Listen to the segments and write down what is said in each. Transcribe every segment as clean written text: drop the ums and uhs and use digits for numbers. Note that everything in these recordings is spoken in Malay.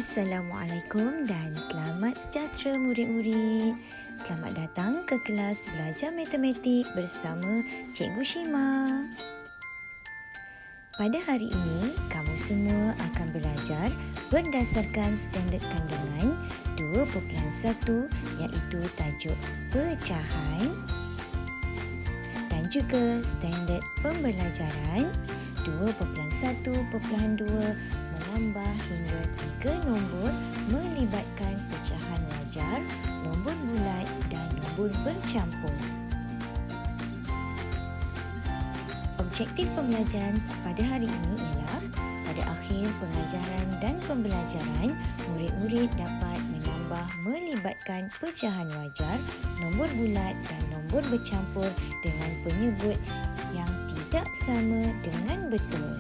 Assalamualaikum dan selamat sejahtera murid-murid. Selamat datang ke kelas belajar matematik bersama Cikgu Shima. Pada hari ini, kamu semua akan belajar berdasarkan standard kandungan 2.1 iaitu tajuk pecahan dan juga standard pembelajaran 2.1.2 menambah hingga 3 nombor melibatkan pecahan wajar, nombor bulat dan nombor bercampur. Objektif pembelajaran pada hari ini ialah pada akhir pengajaran dan pembelajaran, murid-murid dapat menambah melibatkan pecahan wajar, nombor bulat dan nombor bercampur dengan penyebut yang tidak sama dengan betul.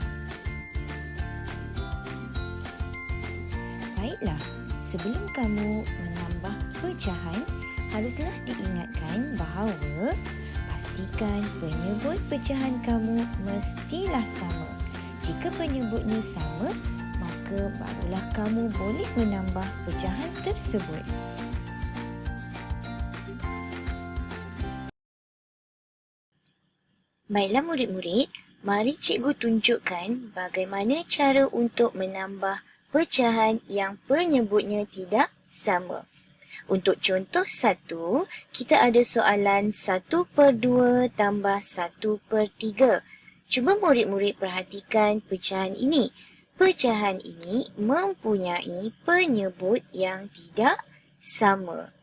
Baiklah, sebelum kamu menambah pecahan, haruslah diingatkan bahawa pastikan penyebut pecahan kamu mestilah sama. Jika penyebutnya sama, maka barulah kamu boleh menambah pecahan tersebut. Baiklah murid-murid, mari cikgu tunjukkan bagaimana cara untuk menambah pecahan yang penyebutnya tidak sama. Untuk contoh 1, kita ada soalan 1/2 tambah 1/3. Cuba murid-murid perhatikan pecahan ini. Pecahan ini mempunyai penyebut yang tidak sama.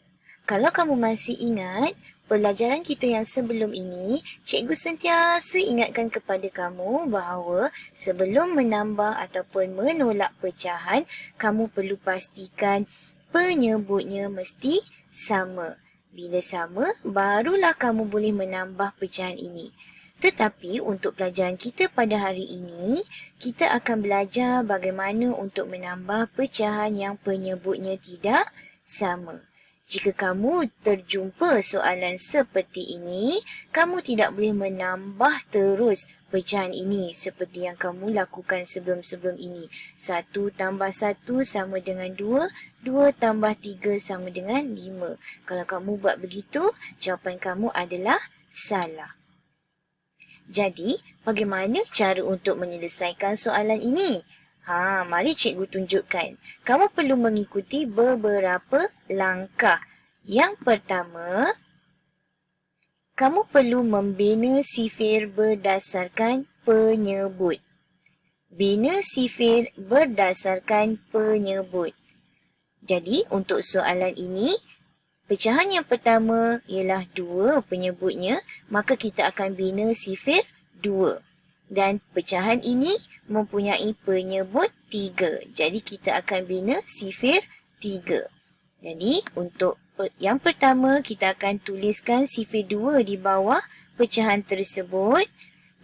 Kalau kamu masih ingat, pelajaran kita yang sebelum ini, cikgu sentiasa ingatkan kepada kamu bahawa sebelum menambah ataupun menolak pecahan, kamu perlu pastikan penyebutnya mesti sama. Bila sama, barulah kamu boleh menambah pecahan ini. Tetapi untuk pelajaran kita pada hari ini, kita akan belajar bagaimana untuk menambah pecahan yang penyebutnya tidak sama. Jika kamu terjumpa soalan seperti ini, kamu tidak boleh menambah terus pecahan ini seperti yang kamu lakukan sebelum-sebelum ini. 1 tambah 1 sama dengan 2, 2 tambah 3 sama dengan 5. Kalau kamu buat begitu, jawapan kamu adalah salah. Jadi, bagaimana cara untuk menyelesaikan soalan ini? Mari cikgu tunjukkan. Kamu perlu mengikuti beberapa langkah. Yang pertama, kamu perlu membina sifir berdasarkan penyebut. Bina sifir berdasarkan penyebut. Jadi, untuk soalan ini, pecahan yang pertama ialah 2 penyebutnya, maka kita akan bina sifir 2. Dan pecahan ini mempunyai penyebut 3. Jadi kita akan bina sifir 3. Jadi untuk yang pertama kita akan tuliskan sifir 2 di bawah pecahan tersebut.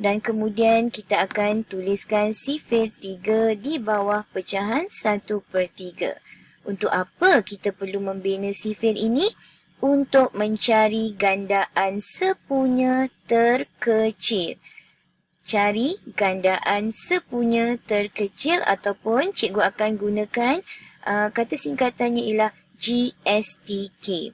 Dan kemudian kita akan tuliskan sifir 3 di bawah pecahan 1/3. Untuk apa kita perlu membina sifir ini? Untuk mencari gandaan sepunya terkecil. Cari gandaan sepunya terkecil ataupun cikgu akan gunakan kata singkatannya ialah GSTK.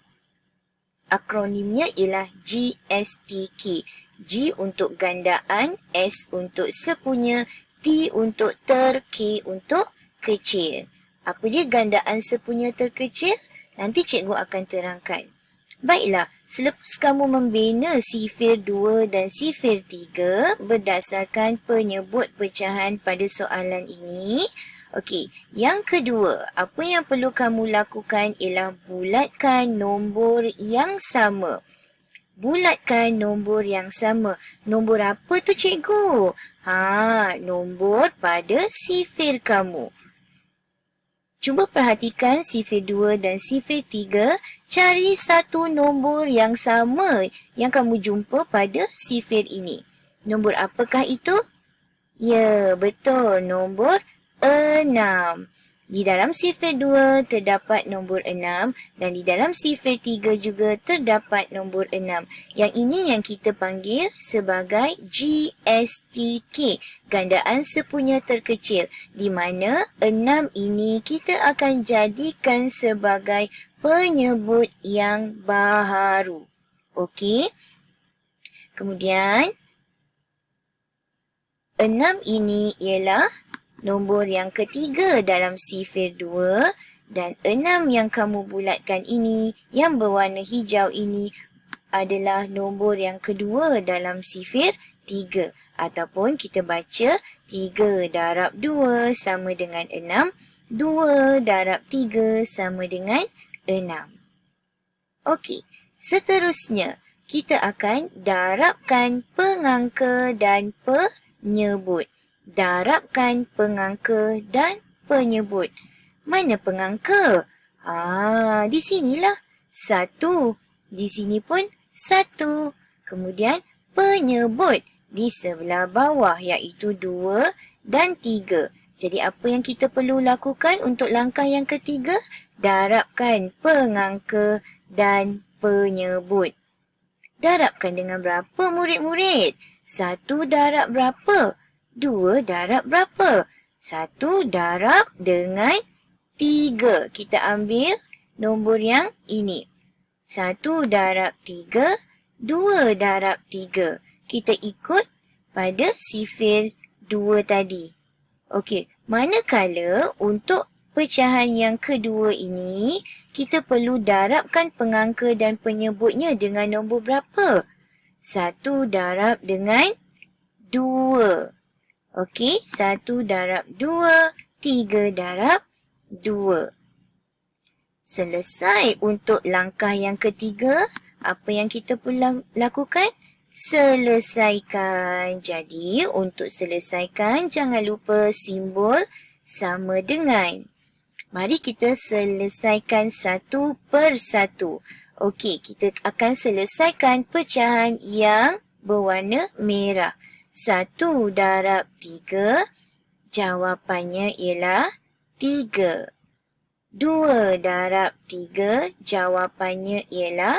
Akronimnya ialah GSTK. G untuk gandaan, S untuk sepunya, T untuk ter, K untuk kecil. Apa dia gandaan sepunya terkecil? Nanti cikgu akan terangkan. Baiklah, selepas kamu membina sifir 2 dan sifir 3 berdasarkan penyebut pecahan pada soalan ini, okey, yang kedua, apa yang perlu kamu lakukan ialah bulatkan nombor yang sama. Bulatkan nombor yang sama. Nombor apa tu cikgu? Nombor pada sifir kamu. Cuba perhatikan sifir 2 dan sifir 3, cari satu nombor yang sama yang kamu jumpa pada sifir ini. Nombor apakah itu? Ya, betul, nombor 6. Di dalam sifir 2 terdapat nombor 6 dan di dalam sifir 3 juga terdapat nombor 6. Yang ini yang kita panggil sebagai GSTK, gandaan sepunya terkecil, di mana 6 ini kita akan jadikan sebagai penyebut yang baharu. Okey. Kemudian 6 ini ialah nombor yang ketiga dalam sifir 2 dan 6 yang kamu bulatkan ini, yang berwarna hijau ini adalah nombor yang kedua dalam sifir 3. Ataupun kita baca 3 darab 2 sama dengan 6, 2 darab 3 sama dengan 6. Okey, seterusnya kita akan darabkan pengangka dan penyebut. Darabkan pengangka dan penyebut. Mana pengangka? Di sinilah. 1. Di sini pun 1. Kemudian penyebut di sebelah bawah iaitu 2 dan 3. Jadi apa yang kita perlu lakukan untuk langkah yang ketiga? Darabkan pengangka dan penyebut. Darabkan dengan berapa murid-murid? 1 darab berapa? 2 darab berapa? 1 darab dengan 3. Kita ambil nombor yang ini. 1 darab 3, 2 darab 3. Kita ikut pada sifir 2 tadi. Okey, manakala untuk pecahan yang kedua ini, kita perlu darabkan pengangka dan penyebutnya dengan nombor berapa? 1 darab dengan 2. Okey, 1 darab 2, 3 darab 2. Selesai untuk langkah yang ketiga. Apa yang kita perlu lakukan? Selesaikan. Jadi, untuk selesaikan, jangan lupa simbol sama dengan. Mari kita selesaikan satu per satu. Okey, kita akan selesaikan pecahan yang berwarna merah. 1 darab 3, jawapannya ialah 3. 2 darab 3, jawapannya ialah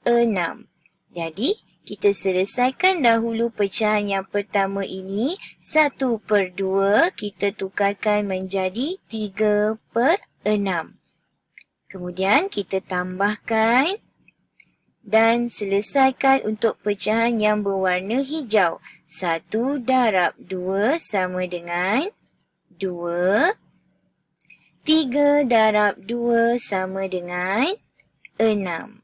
6. Jadi, kita selesaikan dahulu pecahan yang pertama ini. 1 per 2, kita tukarkan menjadi 3 per 6. Kemudian, kita tambahkan dan selesaikan untuk pecahan yang berwarna hijau. 1 darab 2 sama dengan 2. 3 darab 2 sama dengan 6.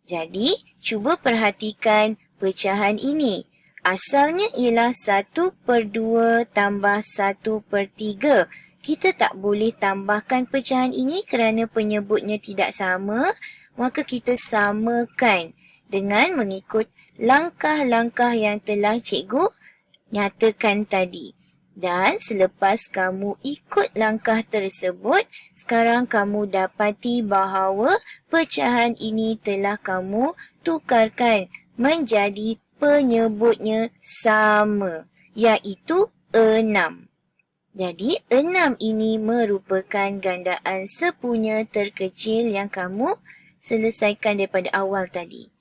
Jadi, cuba perhatikan pecahan ini. Asalnya ialah 1 per 2 tambah 1 per 3. Kita tak boleh tambahkan pecahan ini kerana penyebutnya tidak sama. Maka kita samakan dengan mengikut langkah-langkah yang telah cikgu nyatakan tadi. Dan selepas kamu ikut langkah tersebut, sekarang kamu dapati bahawa pecahan ini telah kamu tukarkan menjadi penyebutnya sama, iaitu 6. Jadi 6 ini merupakan gandaan sepunya terkecil yang kamu selesaikan daripada awal tadi.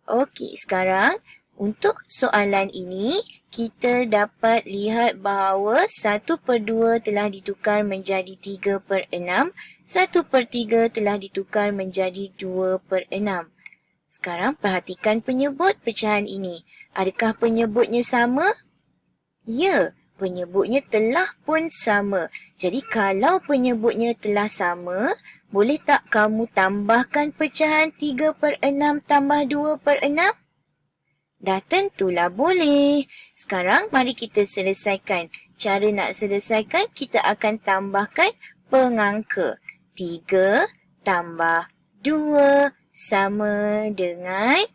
Okey, sekarang untuk soalan ini, kita dapat lihat bahawa 1 per 2 telah ditukar menjadi 3 per 6. 1 per 3 telah ditukar menjadi 2 per 6. Sekarang perhatikan penyebut pecahan ini. Adakah penyebutnya sama? Ya, penyebutnya telah pun sama. Jadi kalau penyebutnya telah sama, boleh tak kamu tambahkan pecahan 3 per 6 tambah 2 per 6? Dah tentulah boleh. Sekarang mari kita selesaikan. Cara nak selesaikan, kita akan tambahkan pengangka. 3 tambah 2 sama dengan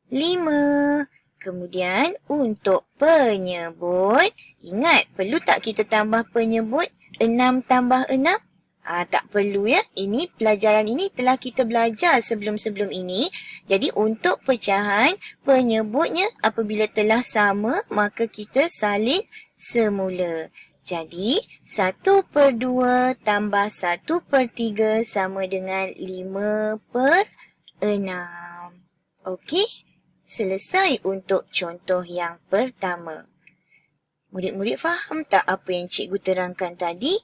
5. Kemudian untuk penyebut, ingat perlu tak kita tambah penyebut 6 tambah 6? Tak perlu ya. Ini pelajaran ini telah kita belajar sebelum-sebelum ini. Jadi untuk pecahan, penyebutnya apabila telah sama, maka kita salin semula. Jadi, 1/2 tambah 1/3 sama dengan 5/6. Okey, selesai untuk contoh yang pertama. Murid-murid faham tak apa yang cikgu terangkan tadi?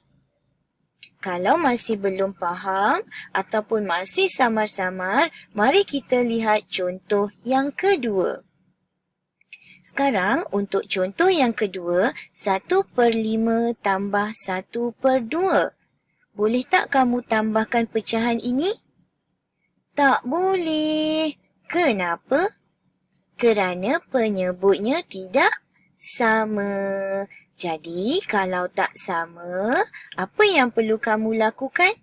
Kalau masih belum faham ataupun masih samar-samar, mari kita lihat contoh yang kedua. Sekarang untuk contoh yang kedua, 1/5 tambah 1/2. Boleh tak kamu tambahkan pecahan ini? Tak boleh. Kenapa? Kerana penyebutnya tidak sama. Jadi, kalau tak sama, apa yang perlu kamu lakukan?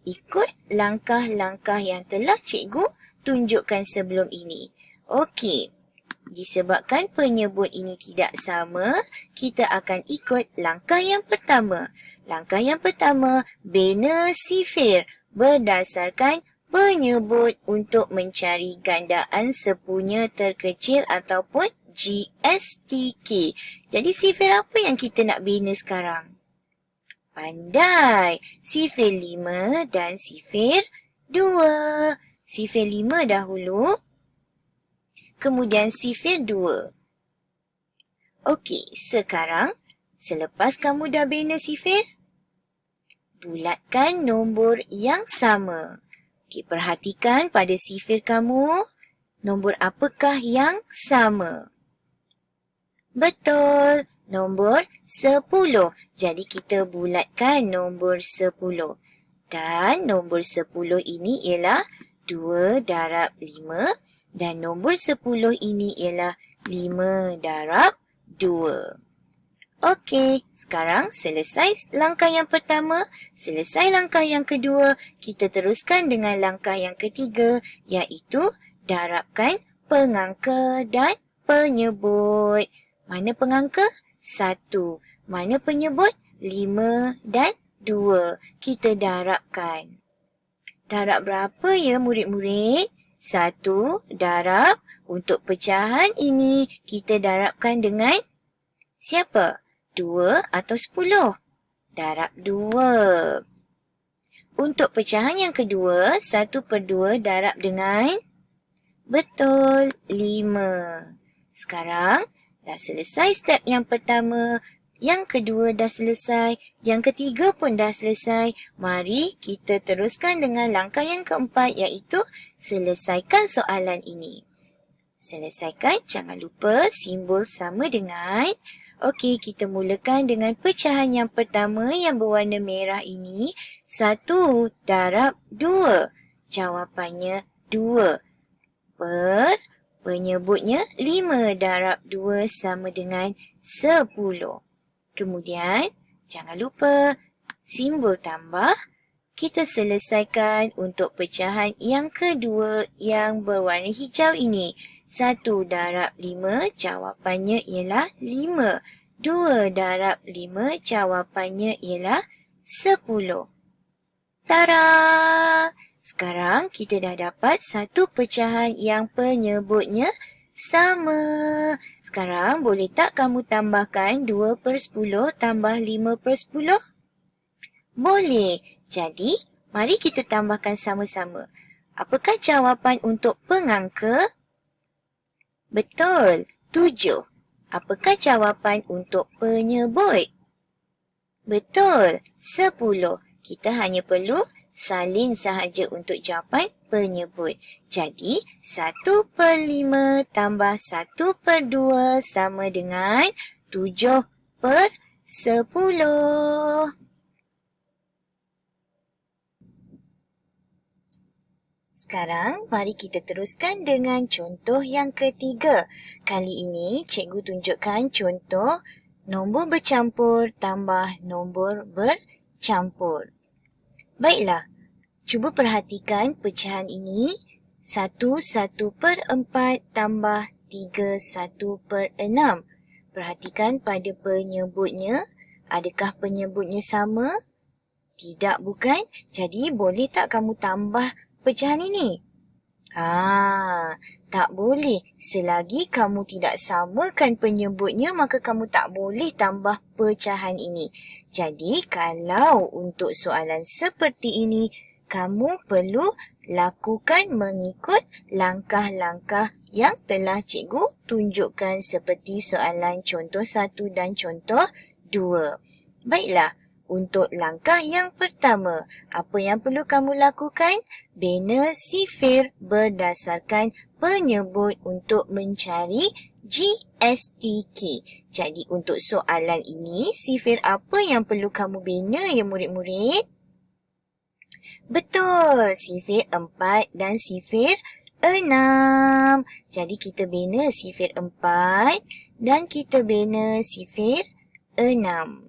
Ikut langkah-langkah yang telah cikgu tunjukkan sebelum ini. Okey. Disebabkan penyebut ini tidak sama, kita akan ikut langkah yang pertama. Langkah yang pertama, bina sifir berdasarkan penyebut untuk mencari gandaan sepunya terkecil ataupun GSTK. Jadi sifir apa yang kita nak bina sekarang? Pandai. Sifir 5 dan sifir 2. Sifir 5 dahulu. Kemudian sifir 2. Okey, sekarang selepas kamu dah bina sifir, bulatkan nombor yang sama. Okey, perhatikan pada sifir kamu, nombor apakah yang sama? Betul, nombor 10. Jadi kita bulatkan nombor 10. Dan nombor 10 ini ialah 2 darab 5. Dan nombor 10 ini ialah 5 darab 2. Okey, sekarang selesai langkah yang pertama, selesai langkah yang kedua, kita teruskan dengan langkah yang ketiga, iaitu darabkan pengangka dan penyebut. Mana pengangka? 1. Mana penyebut? 5 dan 2. Kita darabkan. Darab berapa ya murid-murid? 1 darab, untuk pecahan ini kita darabkan dengan siapa? 2 atau 10? Darab 2. Untuk pecahan yang kedua, 1/2 darab dengan? Betul, 5. Sekarang dah selesai step yang pertama, yang kedua dah selesai, yang ketiga pun dah selesai. Mari kita teruskan dengan langkah yang keempat, iaitu selesaikan soalan ini. Selesaikan, jangan lupa simbol sama dengan. Okey, kita mulakan dengan pecahan yang pertama yang berwarna merah ini. 1 darab 2. Jawapannya 2. Penyebutnya 5 darab 2 sama dengan 10. Kemudian, jangan lupa simbol tambah. Kita selesaikan untuk pecahan yang kedua yang berwarna hijau ini. 1 darab 5, jawapannya ialah 5. 2 darab 5, jawapannya ialah 10. Tada! Sekarang kita dah dapat satu pecahan yang penyebutnya sama. Sekarang boleh tak kamu tambahkan 2/10 tambah 5/10? Boleh. Jadi, mari kita tambahkan sama-sama. Apakah jawapan untuk pengangka? Betul, 7. Apakah jawapan untuk penyebut? Betul, 10. Kita hanya perlu salin sahaja untuk jawapan penyebut. Jadi, 1/5 tambah 1/2 sama dengan 7/10. Sekarang, mari kita teruskan dengan contoh yang ketiga. Kali ini, cikgu tunjukkan contoh nombor bercampur tambah nombor bercampur. Baiklah, cuba perhatikan pecahan ini. 1 1/4 tambah 3 1/6. Perhatikan pada penyebutnya. Adakah penyebutnya sama? Tidak, bukan? Jadi, boleh tak kamu tambah pecahan ini? Tak boleh. Selagi kamu tidak samakan penyebutnya, maka kamu tak boleh tambah pecahan ini. Jadi, kalau untuk soalan seperti ini, kamu perlu lakukan mengikut langkah-langkah yang telah cikgu tunjukkan seperti soalan contoh 1 dan contoh 2. Baiklah, untuk langkah yang pertama, apa yang perlu kamu lakukan? Bina sifir berdasarkan penyebut untuk mencari GSTK. Jadi untuk soalan ini, sifir apa yang perlu kamu bina ya murid-murid? Betul, sifir 4 dan sifir 6. Jadi kita bina sifir 4 dan kita bina sifir 6.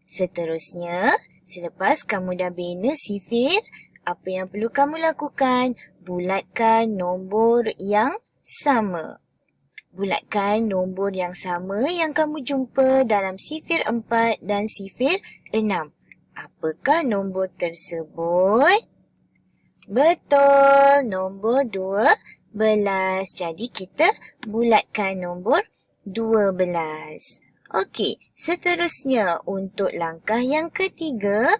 Seterusnya, selepas kamu dah bina sifir, apa yang perlu kamu lakukan? Bulatkan nombor yang sama. Bulatkan nombor yang sama yang kamu jumpa dalam sifir 4 dan sifir 6. Apakah nombor tersebut? Betul, nombor 12. Jadi kita bulatkan nombor 12. Okey, seterusnya untuk langkah yang ketiga.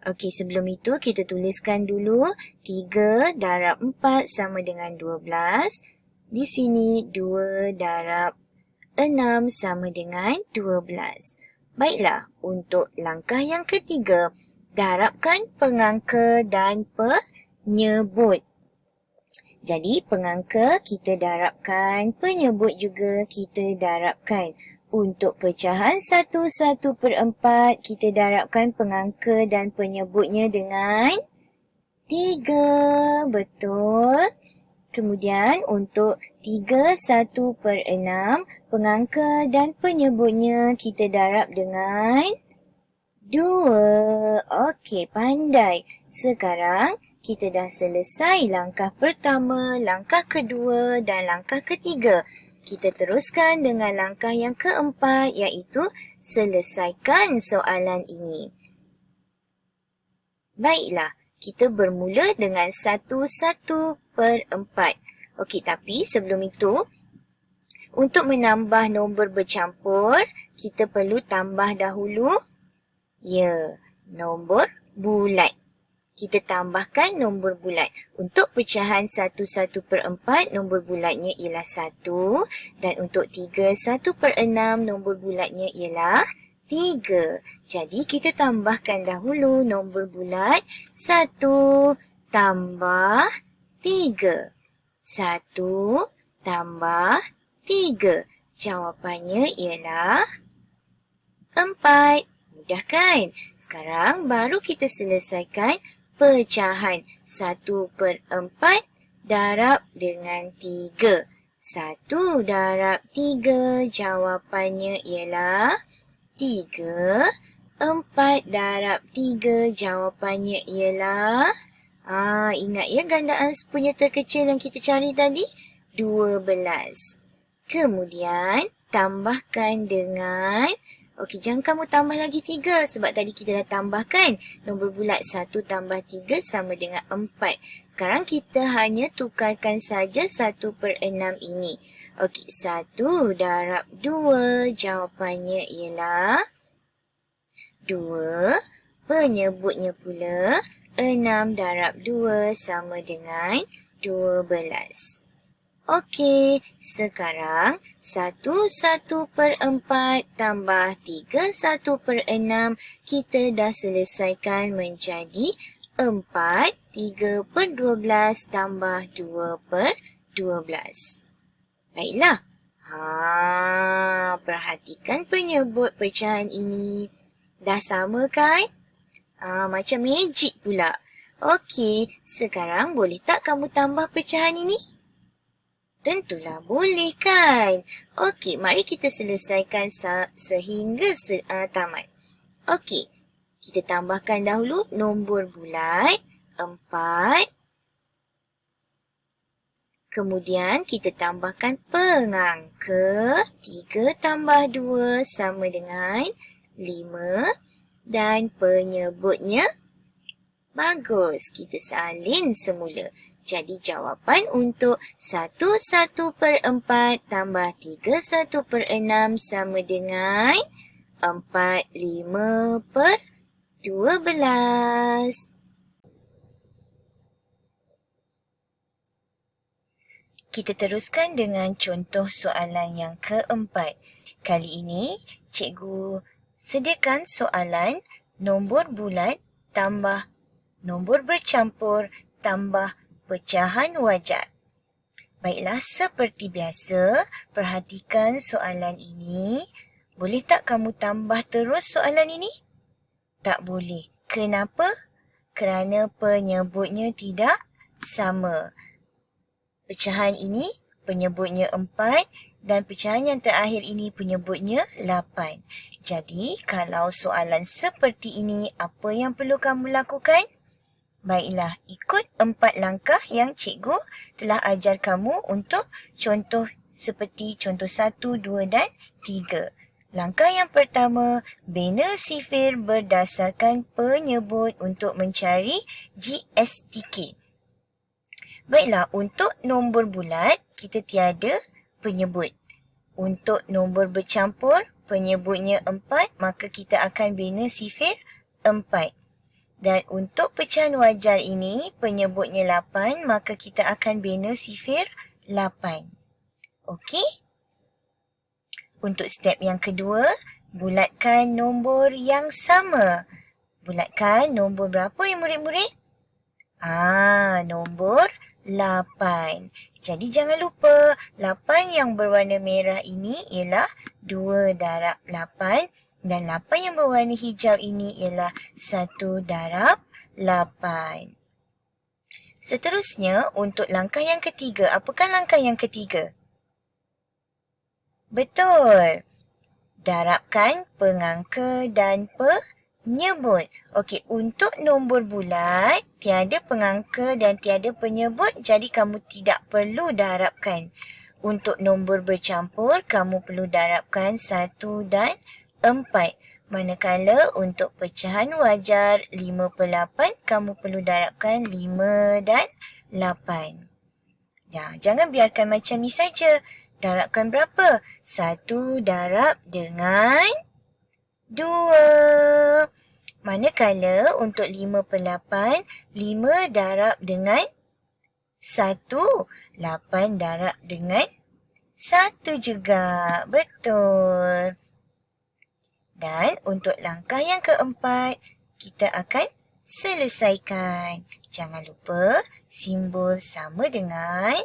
Okey, sebelum itu kita tuliskan dulu 3 darab 4 sama dengan 12. Di sini 2 darab 6 sama dengan 12. Baiklah, untuk langkah yang ketiga, darabkan pengangka dan penyebut. Jadi pengangka kita darabkan, penyebut juga kita darabkan. Untuk pecahan 1/4 kita darabkan pengangka dan penyebutnya dengan 3. Betul. Kemudian untuk 3/1/6 pengangka dan penyebutnya kita darab dengan 2. Okey, pandai. Sekarang kita dah selesai langkah pertama, langkah kedua dan langkah ketiga. Kita teruskan dengan langkah yang keempat, iaitu selesaikan soalan ini. Baiklah, kita bermula dengan 1/4. Okey, tapi sebelum itu, untuk menambah nombor bercampur, kita perlu tambah dahulu, nombor bulat. Kita tambahkan nombor bulat. Untuk pecahan 1/4, nombor bulatnya ialah 1. Dan untuk 3/1/6, nombor bulatnya ialah 3. Jadi kita tambahkan dahulu nombor bulat 1 tambah 3. 1 tambah 3. Jawapannya ialah 4. Mudah kan? Sekarang baru kita selesaikan pecahan 1/4 darab dengan 3. 1 darab 3, jawapannya ialah 3. 4 darab 3, jawapannya ialah, ingat ya gandaan punya terkecil yang kita cari tadi? 12. Kemudian tambahkan dengan, jangan kamu tambah lagi 3 sebab tadi kita dah tambahkan. Nombor bulat 1 tambah 3 sama dengan 4. Sekarang kita hanya tukarkan saja 1/6 ini. 1 darab 2, jawapannya ialah 2. Penyebutnya pula 6 darab 2 sama dengan 12. Okey, sekarang 1/4 tambah 3/6 kita dah selesaikan menjadi 4. 3/12 tambah 2/12. Baiklah. Perhatikan penyebut pecahan ini. Dah sama kan? Macam magic pula. Okey, sekarang boleh tak kamu tambah pecahan ini? Tentulah boleh kan? Okey, mari kita selesaikan sehingga tamat. Okey, kita tambahkan dahulu nombor bulat 4. Kemudian kita tambahkan pengangka 3 tambah 2 sama dengan 5. Dan penyebutnya bagus. Kita salin semula. Jadi jawapan untuk 1/4 tambah 3/1/6 sama dengan 45/12. Kita teruskan dengan contoh soalan yang keempat. Kali ini, cikgu sediakan soalan nombor bulat tambah nombor bercampur tambah pecahan wajar. Baiklah, seperti biasa, perhatikan soalan ini. Boleh tak kamu tambah terus soalan ini? Tak boleh. Kenapa? Kerana penyebutnya tidak sama. Pecahan ini penyebutnya 4 dan pecahan yang terakhir ini penyebutnya 8. Jadi, kalau soalan seperti ini, apa yang perlu kamu lakukan? Baiklah, ikut 4 langkah yang cikgu telah ajar kamu untuk contoh seperti contoh 1, 2 dan 3. Langkah yang pertama, bina sifir berdasarkan penyebut untuk mencari GSTK. Baiklah, untuk nombor bulat, kita tiada penyebut. Untuk nombor bercampur, penyebutnya 4, maka kita akan bina sifir 4. Dan untuk pecahan wajar ini, penyebutnya 8, maka kita akan bina sifir 8. Okey? Untuk step yang kedua, bulatkan nombor yang sama. Bulatkan nombor berapa ya murid-murid? Nombor 8. Jadi jangan lupa 8 yang berwarna merah ini ialah 2 darab 8 dan 8 yang berwarna hijau ini ialah 1 darab 8. Seterusnya untuk langkah yang ketiga. Apakah langkah yang ketiga? Betul. Darabkan pengangka dan penyebut. Okey, untuk nombor bulat, tiada pengangka dan tiada penyebut, jadi kamu tidak perlu darabkan. Untuk nombor bercampur, kamu perlu darabkan 1 dan 4. Manakala untuk pecahan wajar 5/8, kamu perlu darabkan 5 dan 8. Ya, jangan biarkan macam ni saja. Darabkan berapa? 1 darab dengan 2. Manakala untuk 5/8, 5 darab dengan 1, 8 darab dengan 1 juga. Betul. Dan untuk langkah yang keempat, kita akan selesaikan. Jangan lupa simbol sama dengan.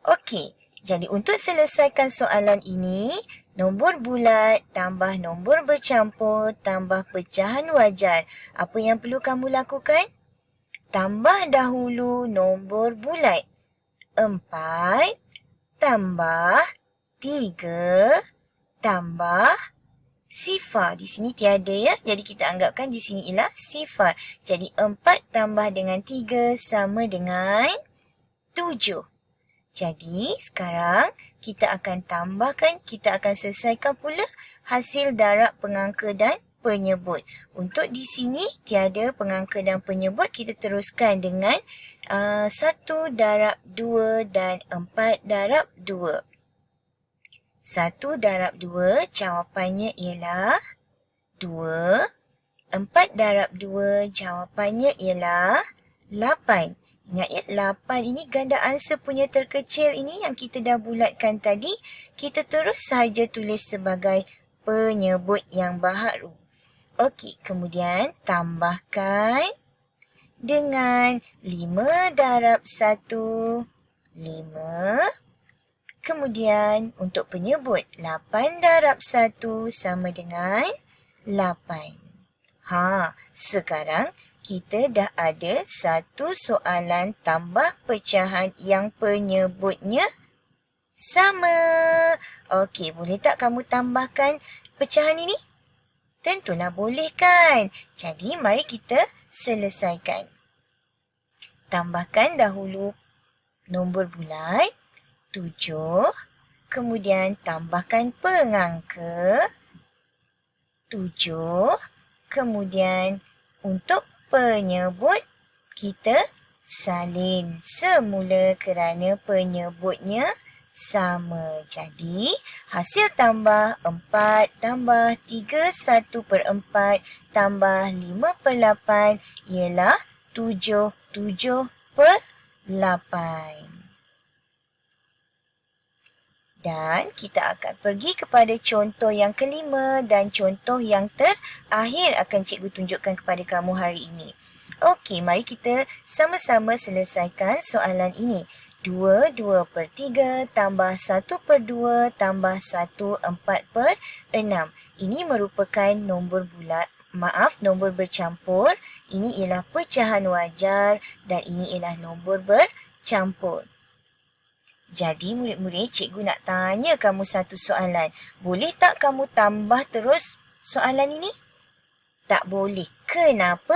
Okey, jadi untuk selesaikan soalan ini, nombor bulat tambah nombor bercampur tambah pecahan wajar. Apa yang perlu kamu lakukan? Tambah dahulu nombor bulat. 4 tambah 3 tambah sifar. Di sini tiada ya. Jadi kita anggapkan di sini ialah sifar. Jadi 4 tambah dengan 3 sama dengan 7. Jadi sekarang kita akan tambahkan, kita akan selesaikan pula hasil darab pengangka dan penyebut. Untuk di sini tiada pengangka dan penyebut, kita teruskan dengan 1 darab 2 dan 4 darab 2. 1 darab 2 jawapannya ialah 2. 4 darab 2 jawapannya ialah 8. Ingat ya, 8 ini ganda ansur punya terkecil ini yang kita dah bulatkan tadi. Kita terus sahaja tulis sebagai penyebut yang baharu. Okey, kemudian tambahkan dengan 5 darab 1, 5. Kemudian untuk penyebut, 8 darab 1 sama dengan 8. Sekarang kita dah ada satu soalan tambah pecahan yang penyebutnya sama. Okey, boleh tak kamu tambahkan pecahan ini? Tentulah boleh kan? Jadi mari kita selesaikan. Tambahkan dahulu nombor bulat 7. Kemudian tambahkan pengangka 7. Kemudian untuk penyebut kita salin semula kerana penyebutnya sama. Jadi, hasil tambah 4 tambah 3 1/4 tambah 5/8 ialah 7/8. Dan kita akan pergi kepada contoh yang kelima dan contoh yang terakhir akan cikgu tunjukkan kepada kamu hari ini. Okey, mari kita sama-sama selesaikan soalan ini. 2/3 tambah 1/2 tambah 1/4/6. Ini merupakan nombor bulat. Nombor bercampur. Ini ialah pecahan wajar dan ini ialah nombor bercampur. Jadi murid-murid, cikgu nak tanya kamu satu soalan. Boleh tak kamu tambah terus soalan ini? Tak boleh. Kenapa?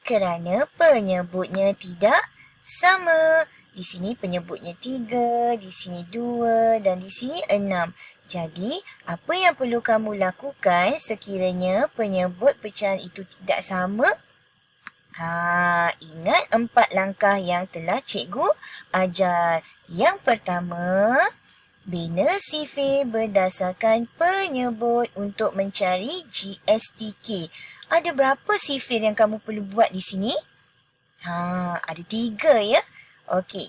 Kerana penyebutnya tidak sama. Di sini penyebutnya 3, di sini 2 dan di sini 6. Jadi, apa yang perlu kamu lakukan sekiranya penyebut pecahan itu tidak sama? Ingat 4 langkah yang telah cikgu ajar. Yang pertama, bina sifir berdasarkan penyebut untuk mencari GSTK. Ada berapa sifir yang kamu perlu buat di sini? Ada 3 ya. Okey,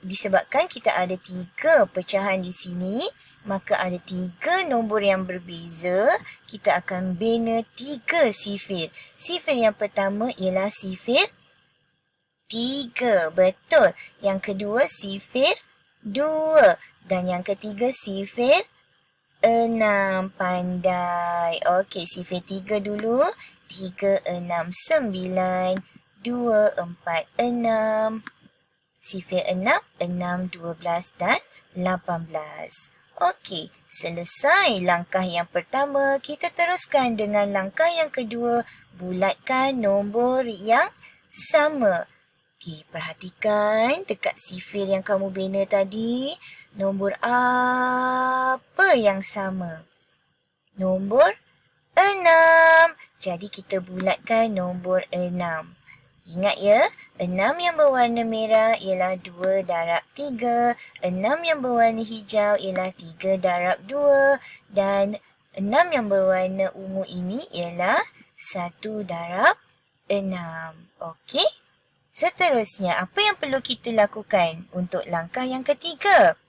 disebabkan kita ada 3 pecahan di sini, maka ada 3 nombor yang berbeza, kita akan bina 3 sifir. Sifir yang pertama ialah sifir 3. Betul. Yang kedua sifir 2. Dan yang ketiga sifir 6. Pandai. Okey, sifir 3 dulu. 3, 6, 9. 2, 4, 6. Sifir 6, 6, 12 dan 18. Okey, selesai langkah yang pertama. Kita teruskan dengan langkah yang kedua. Bulatkan nombor yang sama. Okey, perhatikan dekat sifir yang kamu bina tadi. Nombor apa yang sama? Nombor 6. Jadi kita bulatkan nombor 6. Ingat ya, 6 yang berwarna merah ialah 2 darab 3. 6 yang berwarna hijau ialah 3 darab 2. Dan 6 yang berwarna ungu ini ialah 1 darab 6. Okey? Seterusnya, apa yang perlu kita lakukan untuk langkah yang ketiga?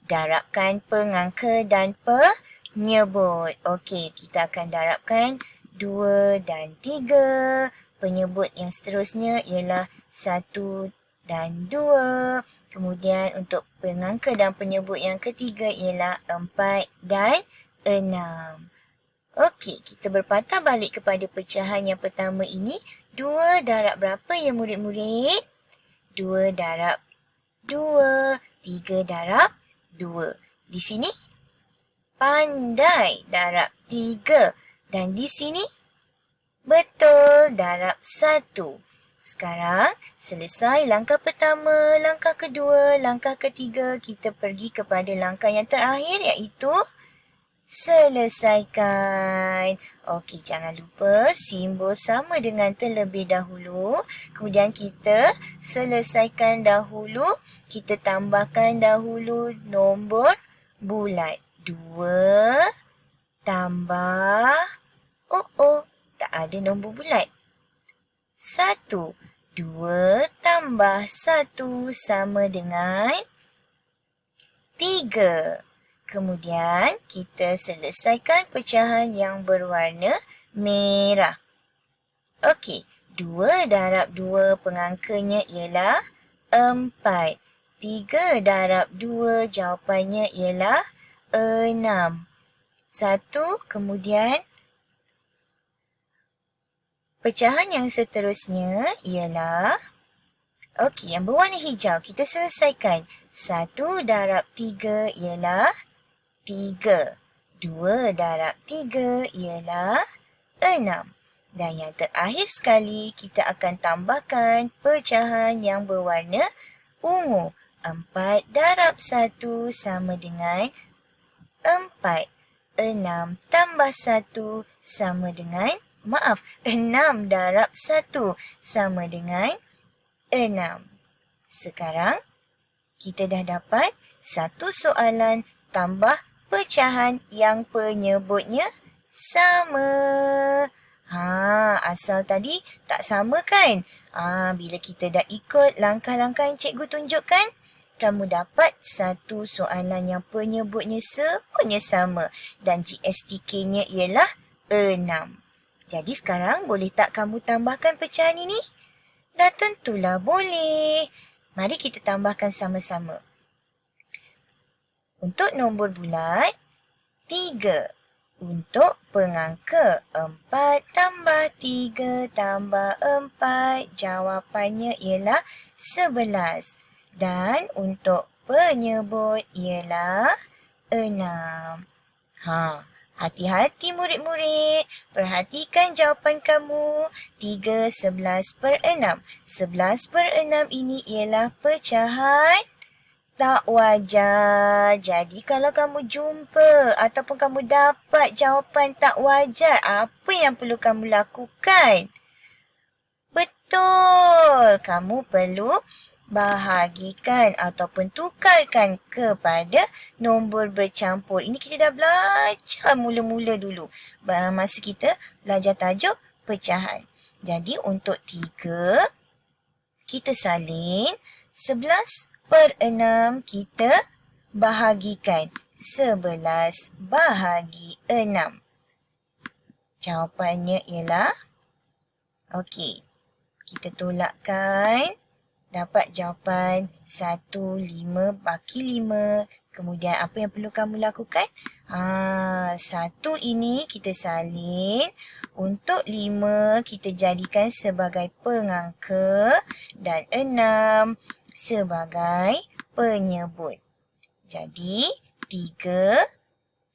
Darabkan pengangka dan penyebut. Okey, kita akan darabkan 2 dan 3. Penyebut yang seterusnya ialah 1 dan 2. Kemudian untuk pengangka dan penyebut yang ketiga ialah 4 dan 6. Okey, kita berpatah balik kepada pecahan yang pertama ini. 2 darab berapa ya murid-murid? 2 darab 2. 3 darab 2. Di sini pandai darab 3. Dan di sini betul, darab 1. Sekarang, selesai langkah pertama, langkah kedua, langkah ketiga. Kita pergi kepada langkah yang terakhir iaitu selesaikan. Okey, jangan lupa simbol sama dengan terlebih dahulu. Kemudian kita selesaikan dahulu. Kita tambahkan dahulu nombor bulat. 2 tambah... tak ada nombor bulat. 1. 2 tambah 1 sama dengan 3. Kemudian kita selesaikan pecahan yang berwarna merah. Okey, 2 darab 2 pengangkanya ialah 4. 3 darab 2 jawapannya ialah 6. 1, kemudian pecahan yang seterusnya ialah, okey, yang berwarna hijau. Kita selesaikan. 1 darab 3 ialah 3. 2 darab 3 ialah 6. Dan yang terakhir sekali, kita akan tambahkan pecahan yang berwarna ungu. 4 darab 1 sama dengan 4. 6 tambah 1 sama dengan 6 darab 1 sama dengan 6. Sekarang, kita dah dapat satu soalan tambah pecahan yang penyebutnya sama. Asal tadi tak sama kan? Bila kita dah ikut langkah-langkah yang cikgu tunjukkan, kamu dapat satu soalan yang penyebutnya semuanya sama dan GSTK-nya ialah 6. Jadi sekarang boleh tak kamu tambahkan pecahan ini? Dah tentulah boleh. Mari kita tambahkan sama-sama. Untuk nombor bulat, 3. Untuk pengangka, 4 tambah 3 tambah 4. Jawapannya ialah 11. Dan untuk penyebut ialah 6. Hati-hati murid-murid. Perhatikan jawapan kamu. 3 11/6. 11/6 ini ialah pecahan tak wajar. Jadi kalau kamu jumpa ataupun kamu dapat jawapan tak wajar, apa yang perlu kamu lakukan? Betul. Kamu perlu bahagikan ataupun tukarkan kepada nombor bercampur. Ini kita dah belajar mula-mula dulu. Masa kita belajar tajuk pecahan. Jadi untuk 3, kita salin. 11/6 kita bahagikan. 11 bahagi 6. Jawapannya ialah, okey, kita tolakkan. Dapat jawapan 1, 5 baki 5. Kemudian apa yang perlu kamu lakukan? 1 ini kita salin. Untuk 5 kita jadikan sebagai pengangka dan 6 sebagai penyebut. Jadi 3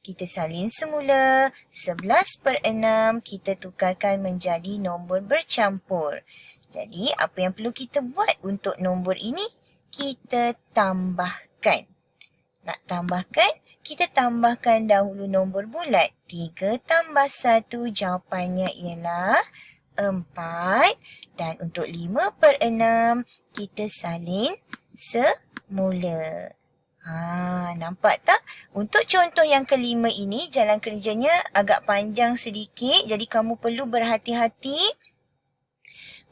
kita salin semula. 11/6 kita tukarkan menjadi nombor bercampur. Jadi, apa yang perlu kita buat untuk nombor ini? Kita tambahkan. Nak tambahkan? Kita tambahkan dahulu nombor bulat. 3 tambah 1, jawapannya ialah 4. Dan untuk 5/6, kita salin semula. Nampak tak? Untuk contoh yang kelima ini, jalan kerjanya agak panjang sedikit. Jadi, kamu perlu berhati-hati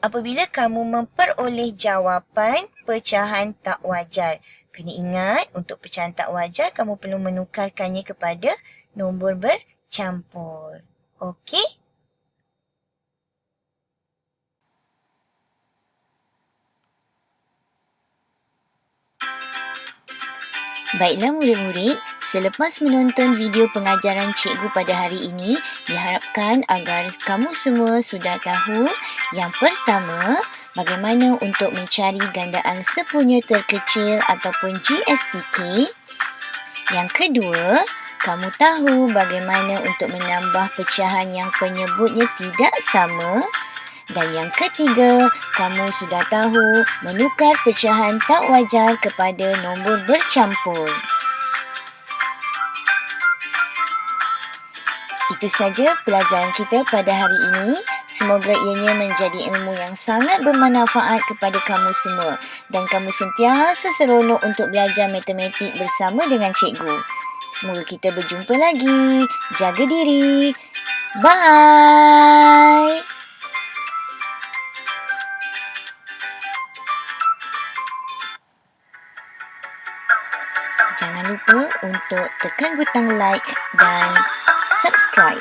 apabila kamu memperoleh jawapan pecahan tak wajar. Kena ingat, untuk pecahan tak wajar, kamu perlu menukarkannya kepada nombor bercampur. Okey? Baiklah murid-murid, selepas menonton video pengajaran cikgu pada hari ini, diharapkan agar kamu semua sudah tahu yang pertama, bagaimana untuk mencari gandaan sepunya terkecil ataupun GSTK. Yang kedua, kamu tahu bagaimana untuk menambah pecahan yang penyebutnya tidak sama. Dan yang ketiga, kamu sudah tahu menukar pecahan tak wajar kepada nombor bercampur. Itu saja pelajaran kita pada hari ini. Semoga ianya menjadi ilmu yang sangat bermanfaat kepada kamu semua. Dan kamu sentiasa seronok untuk belajar matematik bersama dengan cikgu. Semoga kita berjumpa lagi. Jaga diri. Bye. Jangan lupa untuk tekan butang like dan subscribe.